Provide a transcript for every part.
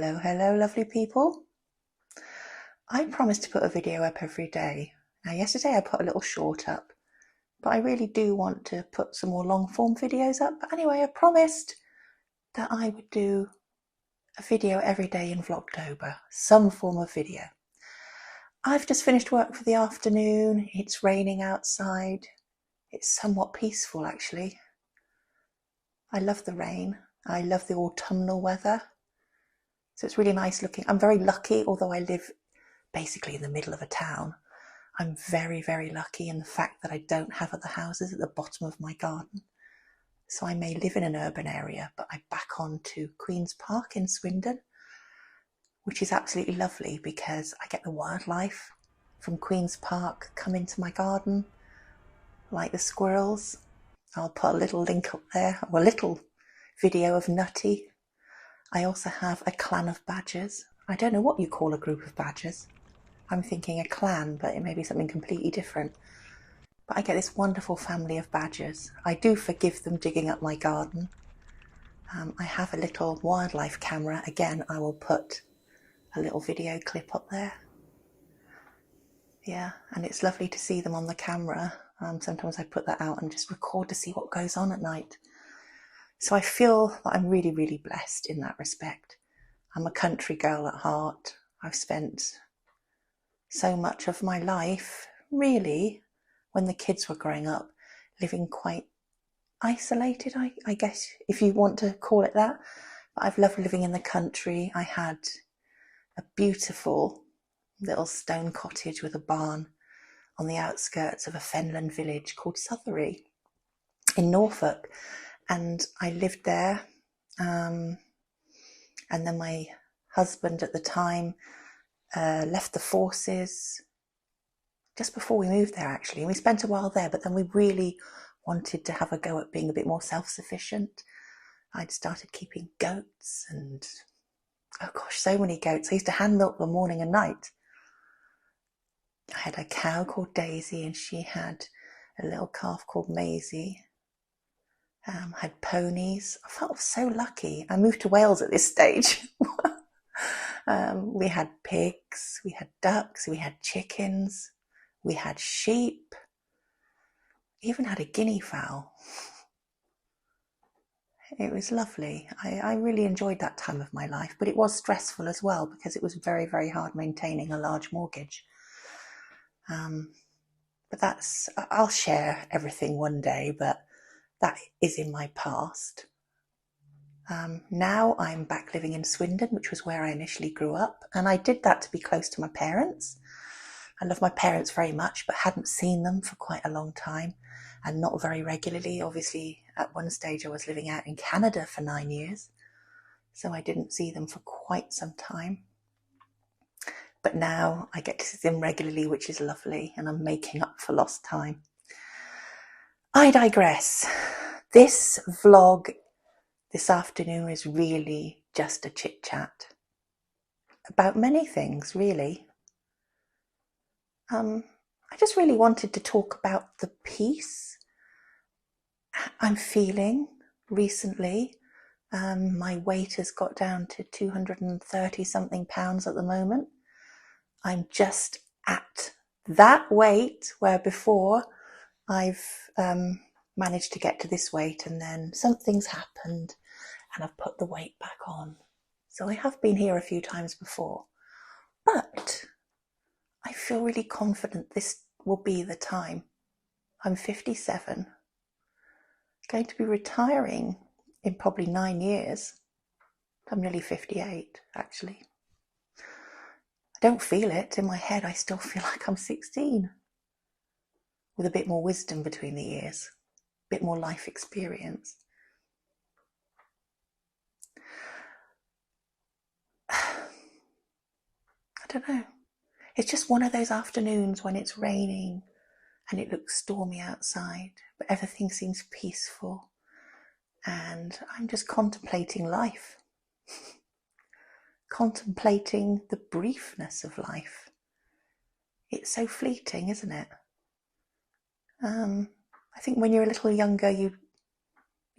Hello, hello, lovely people. I promise to put a video up every day. Now, yesterday I put a little short up, but I really do want to put some more long form videos up. But anyway, I promised that I would do a video every day in Vlogtober, some form of video. I've just finished work for the afternoon. It's raining outside. It's somewhat peaceful, actually. I love the rain. I love the autumnal weather. So it's really nice looking. I'm very lucky, although I live basically in the middle of a town. I'm very, very lucky in the fact that I don't have other houses at the bottom of my garden. So I may live in an urban area, but I back on to Queen's Park in Swindon, which is absolutely lovely because I get the wildlife from Queen's Park come into my garden, like the squirrels. I'll put a little link up there, or a little video of Nutty. I also have a clan of badgers. I don't know what you call a group of badgers. I'm thinking a clan, but it may be something completely different. But I get this wonderful family of badgers. I do forgive them digging up my garden. I have a little wildlife camera. Again, I will put a little video clip up there. Yeah, and it's lovely to see them on the camera. Sometimes I put that out and just record to see what goes on at night. So I feel that I'm really, really blessed in that respect. I'm a country girl at heart. I've spent so much of my life, really, when the kids were growing up, living quite isolated, I guess, if you want to call it that. But I've loved living in the country. I had a beautiful little stone cottage with a barn on the outskirts of a fenland village called Southery in Norfolk. And I lived there. And then my husband at the time left the forces just before we moved there, actually. And we spent a while there, but then we really wanted to have a go at being a bit more self-sufficient. I'd started keeping goats and, oh gosh, so many goats. I used to hand milk them morning and night. I had a cow called Daisy and she had a little calf called Maisie. Had ponies. I felt so lucky. I moved to Wales at this stage. We had pigs, we had ducks, we had chickens, we had sheep, even had a guinea fowl. It was lovely. I really enjoyed that time of my life, but it was stressful as well because it was very, very hard maintaining a large mortgage. But I'll share everything one day, but that is in my past. Now I'm back living in Swindon, which was where I initially grew up, and I did that to be close to my parents. I love my parents very much, but hadn't seen them for quite a long time and not very regularly. Obviously, at one stage I was living out in Canada for 9 years, so I didn't see them for quite some time. But now I get to see them regularly, which is lovely, and I'm making up for lost time. I digress. This vlog this afternoon is really just a chit chat about many things, really. I just really wanted to talk about the peace I'm feeling recently. My weight has got down to 230 something pounds at the moment. I'm just at that weight where before I've managed to get to this weight and then something's happened and I've put the weight back on. So I have been here a few times before, but I feel really confident this will be the time. I'm 57, going to be retiring in probably 9 years. I'm nearly 58, actually. I don't feel it in my head. I still feel like I'm 16, with a bit more wisdom between the years, a bit more life experience. I don't know. It's just one of those afternoons when it's raining and it looks stormy outside, but everything seems peaceful. And I'm just contemplating life. Contemplating the briefness of life. It's so fleeting, isn't it? I think when you're a little younger, you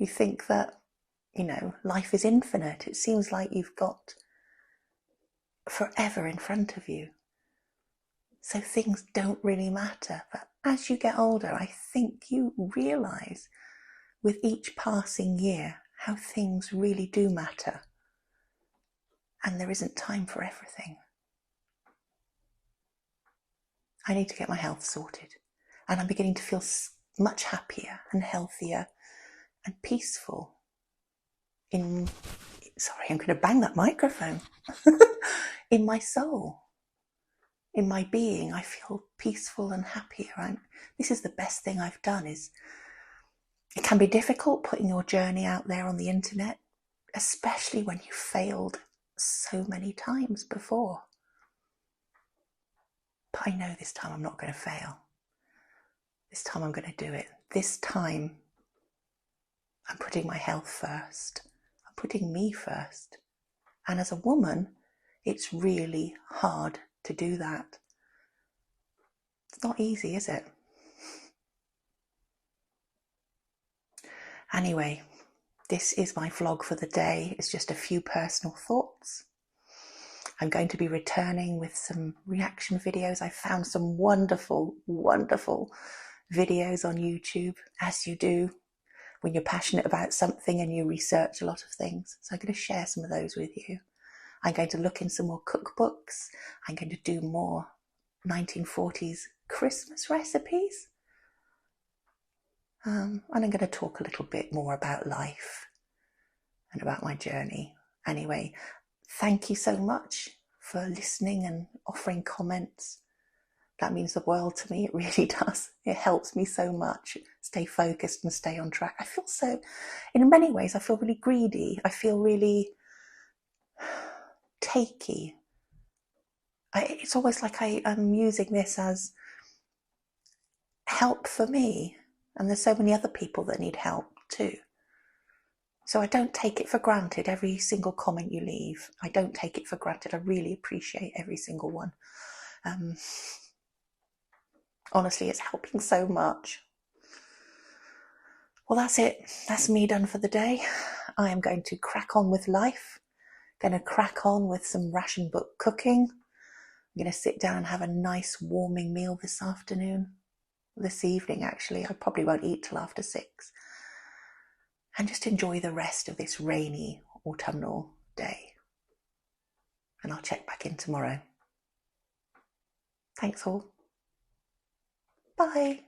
think that, life is infinite. It seems like you've got forever in front of you. So things don't really matter. But as you get older, I think you realise with each passing year how things really do matter. And there isn't time for everything. I need to get my health sorted. And I'm beginning to feel much happier and healthier and peaceful sorry, I'm going to bang that microphone. In my soul, in my being, I feel peaceful and happier. And this is the best thing I've done. It can be difficult putting your journey out there on the internet, especially when you failed so many times before. But I know this time I'm not going to fail. This time I'm going to do it. This time I'm putting my health first. I'm putting me first. And as a woman, it's really hard to do that. It's not easy, is it? Anyway, this is my vlog for the day. It's just a few personal thoughts. I'm going to be returning with some reaction videos. I found some wonderful, wonderful videos on YouTube, as you do when you're passionate about something and you research a lot of things. So I'm going to share some of those with you. I'm going to look in some more cookbooks. I'm going to do more 1940s Christmas recipes. And I'm going to talk a little bit more about life and about my journey. Anyway, thank you so much for listening and offering comments. That means the world to me. It really does. It helps me so much stay focused and stay on track. I feel so, in many ways, I feel really greedy. I feel really takey. It's always like I'm using this as help for me. And there's so many other people that need help too. So I don't take it for granted, every single comment you leave. I don't take it for granted. I really appreciate every single one. Honestly, it's helping so much. Well, that's it. That's me done for the day. I am going to crack on with life. Going to crack on with some ration book cooking. I'm going to sit down and have a nice warming meal this afternoon. This evening, actually. I probably won't eat till after 6. And just enjoy the rest of this rainy autumnal day. And I'll check back in tomorrow. Thanks all. Bye.